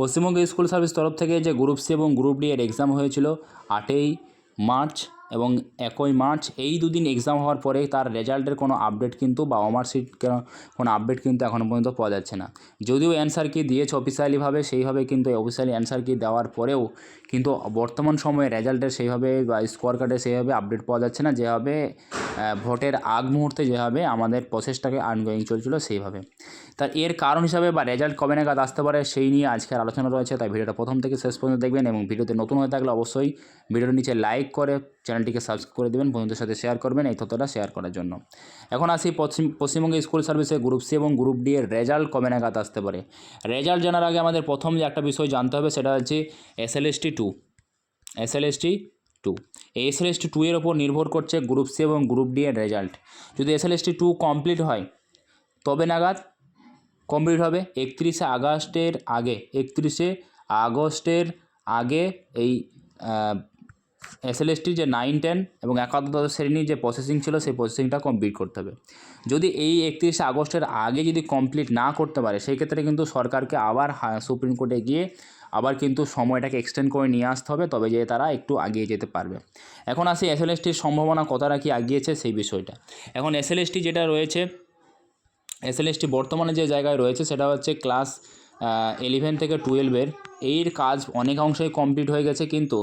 Paschimbanga school service তরফ থেকে যে গ্রুপ সি এবং গ্রুপ ডি এর এক্সাম হয়েছিল 8ই মার্চ এবং 1ই মার্চ, এই দুদিন এক্সাম হওয়ার পরে তার রেজাল্টের কোনো আপডেট কিন্তু বা মার্কশিট কোনো আপডেট কিন্তু এখনও পর্যন্ত পাওয়া যাচ্ছে না। যদিও অ্যান্সার কি দিয়েছে অফিসিয়ালিভাবে, সেইভাবে কিন্তু অফিসিয়ালি অ্যান্সার কি দেওয়ার পরেও কিন্তু বর্তমান সময়ে রেজাল্টের সেইভাবে বা স্কোর কার্ডের সেইভাবে আপডেট পাওয়া যাচ্ছে না, যেভাবে ভোটের আগ মুহূর্তে যেভাবে আমাদের প্রসেসটাকে আনগোয়িং চলছিল সেইভাবে। তার এর কারণ হিসাবে বা রেজাল্ট কবে নাগাদ আসতে পারে সেই নিয়ে আজকের আলোচনা রয়েছে, তাই ভিডিওটা প্রথম থেকে শেষ পর্যন্ত দেখবেন এবং ভিডিওতে নতুন হয়ে থাকলে অবশ্যই ভিডিওর নিচে লাইক করে চ্যানেলটিকে সাবস্ক্রাইব করে দেবেন, বন্ধুদের সাথে শেয়ার করবেন এই তথ্যটা শেয়ার করার জন্য। এখন আসি পশ্চিমবঙ্গ স্কুল সার্ভিসে গ্রুপ সি এবং গ্রুপ ডি এর রেজাল্ট কবে নাগাদ আসতে পারে। রেজাল্ট জানার আগে আমাদের প্রথম যে একটা বিষয় জানতে হবে সেটা হচ্ছে SLST 2। এই SLST 2 এর ওপর নির্ভর করছে গ্রুপ সি এবং গ্রুপ ডি এর রেজাল্ট। যদি SLST 2 কমপ্লিট হয় তবে নাগাদ কমপ্লিট হবে 31শে আগস্টের আগে এই SLST যে 9, 10 এবং একাদশ শ্রেণীর যে প্রসেসিং ছিল সেই প্রসেসিংটা কমপ্লিট করতে হবে। যদি এই 31শে আগস্টের আগে যদি কমপ্লিট না করতে পারে সেই ক্ষেত্রে কিন্তু সরকারকে আবার সুপ্রিম কোর্টে গিয়ে আবার কিন্তু সময়টাকে এক্সটেন্ড করে নিয়ে আসতে হবে, তবে যে তারা একটু এগিয়ে যেতে পারবে। এখন আসি SLSTর সম্ভাবনা কতটা কি এগিয়েছে সেই বিষয়টা। এখন SLST যেটা রয়েছে, SLST বর্তমানে যে জায়গায় রয়েছে সেটা হচ্ছে ক্লাস 11 থেকে 12-এর এর কাজ অনেকাংশেই কমপ্লিট হয়ে গেছে, কিন্তু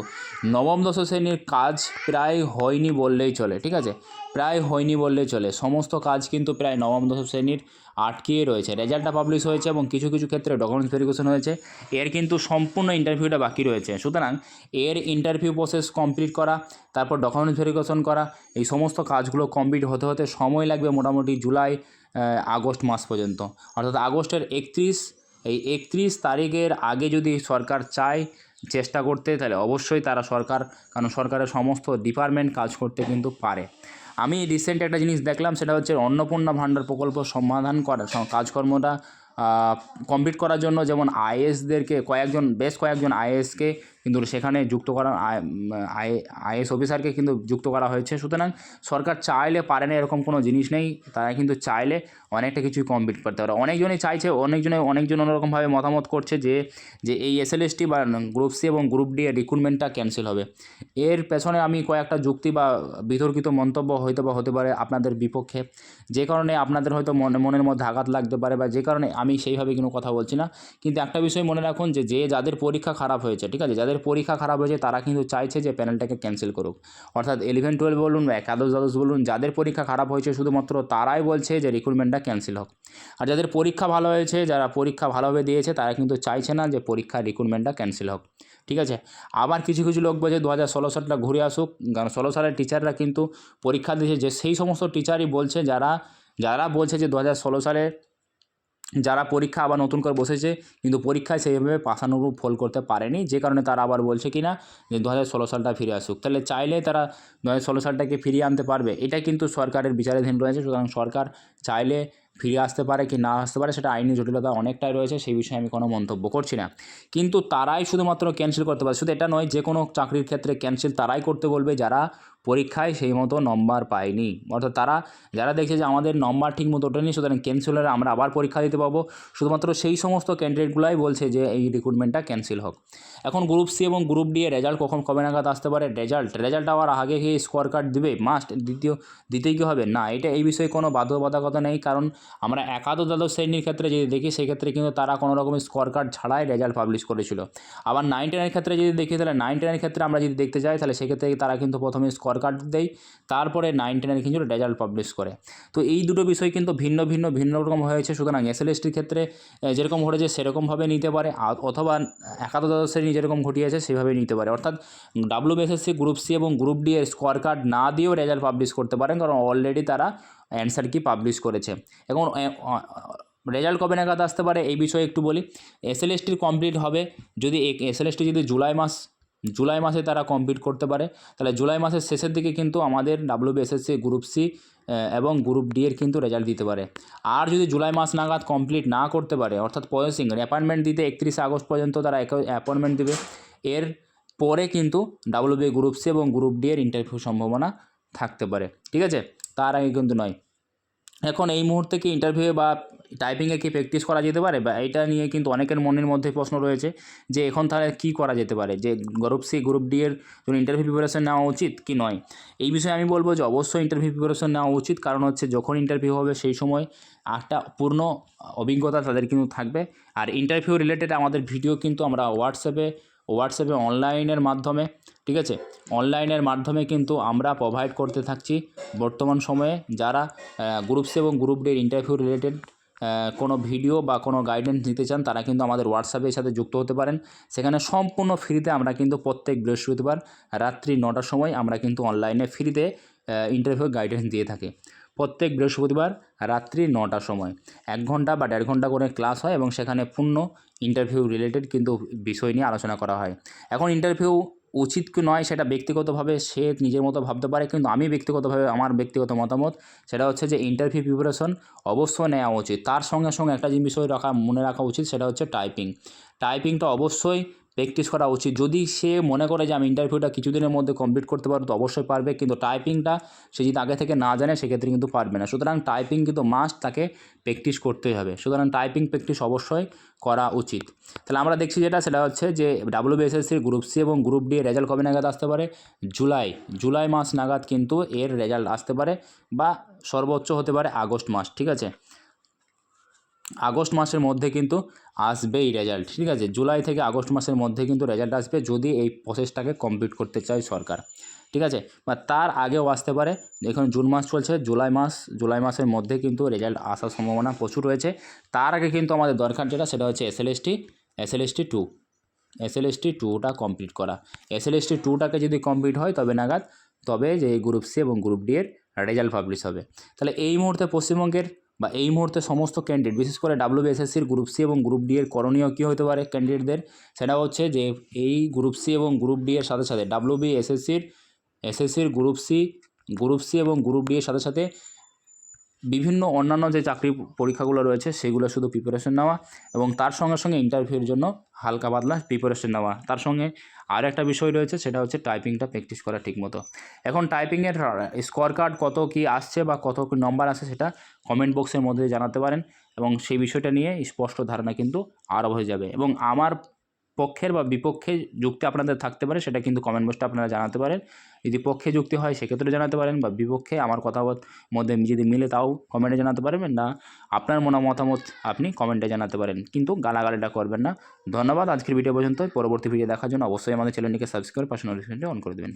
নবম দশম শ্রেণীর কাজ প্রায় হয়নি বললেই চলে। ঠিক আছে, প্রায় হয়নি বললেই চলে। সমস্ত কাজ কিন্তু প্রায় নবম দশম শ্রেণীর আটকিয়ে রয়েছে। রেজাল্টটা পাবলিশ হয়েছে এবং কিছু কিছু ক্ষেত্রে ডকুমেন্টস ভেরিফিকেশন হয়েছে, এর কিন্তু সম্পূর্ণ ইন্টারভিউটা বাকি রয়েছে। সুতরাং এর ইন্টারভিউ প্রসেস কমপ্লিট করা, তারপর ডকুমেন্টস ভেরিফিকেশন করা, এই সমস্ত কাজগুলো কমপ্লিট হতে হতে সময় লাগবে মোটামুটি জুলাই আগস্ট মাস পর্যন্ত। অর্থাৎ আগস্টের 31 তারিখের আগে যদি সরকার চায় চেষ্টা করতে, তাহলে অবশ্যই তারা কারণ সরকারের সমস্ত ডিপার্টমেন্ট কাজ করতে কিন্তু পারে। আমি রিসেন্ট একটা জিনিস দেখলাম, সেটা হচ্ছে অন্নপূর্ণা ভাণ্ডার প্রকল্প সমাধান করা কাজকর্মটা কমপ্লিট করার জন্য যেমন বেশ কয়েকজন আইএএসকে কিন্তু সেখানে যুক্ত করা, আইএস অফিসারকে কিন্তু যুক্ত করা হয়েছে। সুতরাং সরকার চাইলে পারে না এরকম কোনো জিনিস নেই, তারা কিন্তু চাইলে অনেকটা কিছুই কমপ্লিট করতে পারে। অনেকজনই চাইছে, অনেকজন অন্যরকমভাবে মতামত করছে যে এই SLST বা গ্রুপ সি এবং গ্রুপ ডি এর রিক্রুটমেন্টটা ক্যান্সেল হবে। এর পেছনে আমি কয়েকটা যুক্তি বা বিতর্কিত মন্তব্য হতে পারে আপনাদের বিপক্ষে, যে কারণে আপনাদের হয়তো মনের মধ্যে আঘাত লাগতে পারে, বা যে কারণে আমি সেইভাবে কোনো কথা বলছি না। কিন্তু একটা বিষয় মনে রাখুন যে যাদের পরীক্ষা খারাপ হয়েছে, ঠিক আছে, যাদের পরীক্ষা খারাপ হয়েছে তারা কিন্তু চাইছে যে প্যানেলটাকে ক্যান্সেল করুক। অর্থাৎ 11, 12 বলুন বা একাদশ দ্বাদশ বলুন, যাদের পরীক্ষা খারাপ হয়েছে শুধুমাত্র তারাই বলছে যে রিক্রুটমেন্টটা ক্যান্সেল হোক। আর যাদের পরীক্ষা ভালো হয়েছে, যারা পরীক্ষা ভালোভাবে দিয়েছে, তারা কিন্তু চাইছে না যে পরীক্ষার রিক্রুটমেন্টটা ক্যান্সেল হোক। ঠিক আছে, আবার কিছু লোক বলছে 2016 সালটা ঘুরে আসুক, কারণ 16 সালের টিচাররা কিন্তু পরীক্ষা দিয়েছে। যে সেই সমস্ত টিচারই বলছে যারা বলছে যে 2016 সালে যারা পরীক্ষা আবার নতুন করে বসেছে কিন্তু পরীক্ষায় সেইভাবে আশানুরূপ ফল করতে পারেনি, যে কারণে তারা আবার বলছে কি না যে 2016 সালটা ফিরে আসুক। তাহলে চাইলে তারা 2016 সালটাকে ফিরিয়ে আনতে পারবে, এটা কিন্তু সরকারের বিচারাধীন রয়েছে। সুতরাং সরকার চাইলে ফিরে আসতে পারে কি না আসতে পারে, সেটা আইনি জটিলতা অনেকটাই রয়েছে, সেই বিষয়ে আমি কোনো মন্তব্য করছি না। কিন্তু তারাই শুধুমাত্র ক্যান্সেল করতে পারে। শুধু এটা নয়, যে কোনো চাকরির ক্ষেত্রে ক্যান্সেল তারাই করতে বলবে যারা পরীক্ষায় সেই মতো নম্বর পায়নি। অর্থাৎ যারা দেখছে যে আমাদের নম্বর ঠিক মতো ওঠেনি, সুতরাং ক্যান্সেল হলে আমরা আবার পরীক্ষা দিতে পাবো, শুধুমাত্র সেই সমস্ত ক্যান্ডিডেটগুলাই বলছে যে এই রিক্রুটমেন্টটা ক্যান্সেল হোক। এখন গ্রুপ সি এবং গ্রুপ ডি এর রেজাল্ট কবে নাগাদ আসতে পারে। রেজাল্ট আবার আগে গিয়ে স্কোর কার্ড দিবে মাস্ট দিতেই কি হবে না, এই বিষয়ে কোনো বাধ্যবাধকতা নেই। কারণ আমরা একাদশ দ্বাদশ শ্রেণীর ক্ষেত্রে যদি দেখি, সেই ক্ষেত্রে কিন্তু তারা কোনো রকমের স্কোর কার্ড ছাড়াই রেজাল্ট পাবলিশ করেছিল। আবার 9, 10-এর ক্ষেত্রে যদি দেখি, তাহলে 9, 10-এর ক্ষেত্রে আমরা যদি দেখতে যাই, তাহলে সেক্ষেত্রে তারা কিন্তু প্রথমে স্কোর কার্ড দেয়, তারপরে 9, 10-এর কিন্তু রেজাল্ট পাবলিশ করে। তো এই দুটো বিষয় কিন্তু ভিন্ন রকম হয়েছে। সুতরাং SLSTর ক্ষেত্রে যেরকম ঘটেছে সেরকমভাবে নিতে পারে, অথবা একাদশ দ্বাদশ শ্রেণী যেরকম ঘটিয়েছে সেভাবে নিতে পারে। অর্থাৎ WBSSC গ্রুপ সি এবং গ্রুপ ডি এর স্কোর কার্ড না দিয়েও রেজাল্ট পাবলিশ করতে পারেন, কারণ অলরেডি তারা অ্যান্সার কি পাবলিশ করেছে। এখন রেজাল্ট কবে নাগাদ আসতে পারে এই বিষয়ে একটু বলি। SLST কমপ্লিট হবে যদি SLST যদি জুলাই মাসে তারা কমপ্লিট করতে পারে, তাহলে জুলাই মাসের শেষের দিকে কিন্তু আমাদের WBSSC গ্রুপ সি এবং গ্রুপ ডি এর কিন্তু রেজাল্ট দিতে পারে। আর যদি জুলাই মাস নাগাদ কমপ্লিট না করতে পারে, অর্থাৎ প্রসেসিং অ্যাপয়েন্টমেন্ট দিতে 31 আগস্ট পর্যন্ত তারা অ্যাপয়েন্টমেন্ট দেবে, এর পরে কিন্তু WB গ্রুপ সি এবং গ্রুপ ডি এর ইন্টারভিউ সম্ভাবনা থাকতে পারে। ঠিক আছে, তার আগে কিন্তু নয়। এখন এই মুহূর্তে কি ইন্টারভিউ বা টাইপিংয়ে কি প্র্যাকটিস করা যেতে পারে, বা এইটা নিয়ে কিন্তু অনেকের মনের মধ্যে প্রশ্ন রয়েছে যে এখন তাহলে কী করা যেতে পারে, যে গ্রুপ সি গ্রুপ ডি এর জন্য ইন্টারভিউ প্রিপারেশন নেওয়া উচিত কি নয়। এই বিষয়ে আমি বলবো যে অবশ্যই ইন্টারভিউ প্রিপারেশন নেওয়া উচিত, কারণ হচ্ছে যখন ইন্টারভিউ হবে সেই সময় একটা পূর্ণ অভিজ্ঞতা তাদের কিন্তু থাকবে। আর ইন্টারভিউ রিলেটেড আমাদের ভিডিও কিন্তু আমরা হোয়াটসঅ্যাপে অনলাইনের মাধ্যমে, ঠিক আছে, অনলাইনের মাধ্যমে কিন্তু আমরা প্রোভাইড করতে থাকছি বর্তমান সময়ে। যারা গ্রুপ সি এবং গ্রুপ ডির ইন্টারভিউ রিলেটেড কোনো ভিডিও বা কোনো গাইডেন্স নিতে চান তারা কিন্তু আমাদের হোয়াটসঅ্যাপের সাথে যুক্ত হতে পারেন। সেখানে সম্পূর্ণ ফ্রিতে আমরা কিন্তু প্রত্যেক বৃহস্পতিবার রাত্রি 9টার সময় আমরা কিন্তু অনলাইনে ফ্রিতে ইন্টারভিউ গাইডেন্স দিয়ে থাকি। প্রত্যেক বৃহস্পতিবার রাত্রি 9টার সময় 1 ঘন্টা বা 1.5 ঘন্টা করে ক্লাস হয় এবং সেখানে পূর্ণ ইন্টারভিউ রিলেটেড কিন্তু বিষয় নিয়ে আলোচনা করা হয়। এখন ইন্টারভিউ উচিত কি নয় সেটা ব্যক্তিগতভাবে সে নিজের মতো ভাবতে পারে, কিন্তু আমি ব্যক্তিগতভাবে আমার ব্যক্তিগত মতামত সেটা হচ্ছে যে ইন্টারভিউ প্রিপারেশন অবশ্যই নেওয়া উচিত। তার সঙ্গে সঙ্গে একটা যে বিষয় মনে রাখা উচিত সেটা হচ্ছে টাইপিংটা অবশ্যই প্র্যাকটিস করা উচিত। যদি সে মনে করে যে আমি ইন্টারভিউটা কিছুদিনের মধ্যে কমপ্লিট করতে পারবো তো অবশ্যই পারবে, কিন্তু টাইপিংটা সে যদি আগে থেকে না জানে সেক্ষেত্রে কিন্তু পারবে না। সুতরাং টাইপিং কিন্তু মাস্ট তাকে প্র্যাকটিস করতেই হবে, সুতরাং টাইপিং প্র্যাকটিস অবশ্যই করা উচিত। তাহলে আমরা দেখছি সেটা হচ্ছে যে ডাব্লিউবিএসএসসির গ্রুপ সি এবং গ্রুপ ডি এর রেজাল্ট কবে নাগাদ আসতে পারে, জুলাই মাস নাগাদ কিন্তু এর রেজাল্ট আসতে পারে, বা সর্বোচ্চ হতে পারে আগস্ট মাস, ঠিক আছে, আগস্ট মাসের মধ্যে কিন্তু আসবে এই রেজাল্ট, ঠিক আছে, জুলাই থেকে আগস্ট মাসের মধ্যে কিন্তু রেজাল্ট আসবে যদি এই প্রসেসটাকে কমপ্লিট করতে চায় সরকার, ঠিক আছে, বা তার আগেও আসতে পারে। এখন জুন মাস চলছে, জুলাই মাসের মধ্যে কিন্তু রেজাল্ট আসার সম্ভাবনা প্রচুর রয়েছে। তার আগে কিন্তু আমাদের দরকার সেটা হচ্ছে এসএলএসটি 2টা কমপ্লিট করা। এসএলএসটি 2টাকে যদি কমপ্লিট হয় তবে যে গ্রুপ সি এবং গ্রুপ ডি এর রেজাল্ট পাবলিশ হবে। তাহলে এই মুহূর্তে পশ্চিমবঙ্গের বা এই মুহূর্তে সমস্ত ক্যান্ডিডেট, বিশেষ করে ডাব্লিউবিএসএসসির গ্রুপ সি এবং গ্রুপ ডি এর করণীয় কী হতে পারে ক্যান্ডিডেটদের, সেটা হচ্ছে যে এই গ্রুপ সি এবং গ্রুপ ডি এর সাথে সাথে এসএসসির গ্রুপ সি এবং গ্রুপ ডি এর সাথে সাথে বিভিন্ন অন্যান্য যে চাকরি পরীক্ষাগুলো রয়েছে সেগুলো শুধু প্রিপারেশন নেওয়া, এবং তার সঙ্গে সঙ্গে ইন্টারভিউর জন্য হালকা পাতলা প্রিপারেশন নেওয়া। তার সঙ্গে আর একটা বিষয় রয়েছে সেটা হচ্ছে টাইপিংটা প্র্যাকটিস করা ঠিকমতো। এখন টাইপিংয়ের স্কোর কার্ড কত কী আসছে বা কত কী নম্বর আসে সেটা কমেন্ট বক্সের মধ্যে জানাতে পারেন, এবং সেই বিষয়টা নিয়ে স্পষ্ট ধারণা কিন্তু আরও হয়ে যাবে। এবং আমার পক্ষের বা বিপক্ষে যুক্তি আপনাদের থাকতে পারে সেটা কিন্তু কমেন্ট বক্সে আপনারা জানাতে পারেন। যদি পক্ষে যুক্তি হয় সেক্ষেত্রে জানাতে পারেন, বা বিপক্ষে আমার কথা মধ্যে যদি মিলে তাও কমেন্টে জানাতে পারবেন, না আপনার মতামত আপনি কমেন্টে জানাতে পারেন, কিন্তু গালাগালিটা করবেন না। ধন্যবাদ। আজকের ভিডিও পর্যন্ত। পরবর্তী ভিডিও দেখার জন্য অবশ্যই আমাদের চ্যানেলটিকে সাবস্ক্রাইব করে পাশে নোটিফিকেশনটি অন করে দেবেন।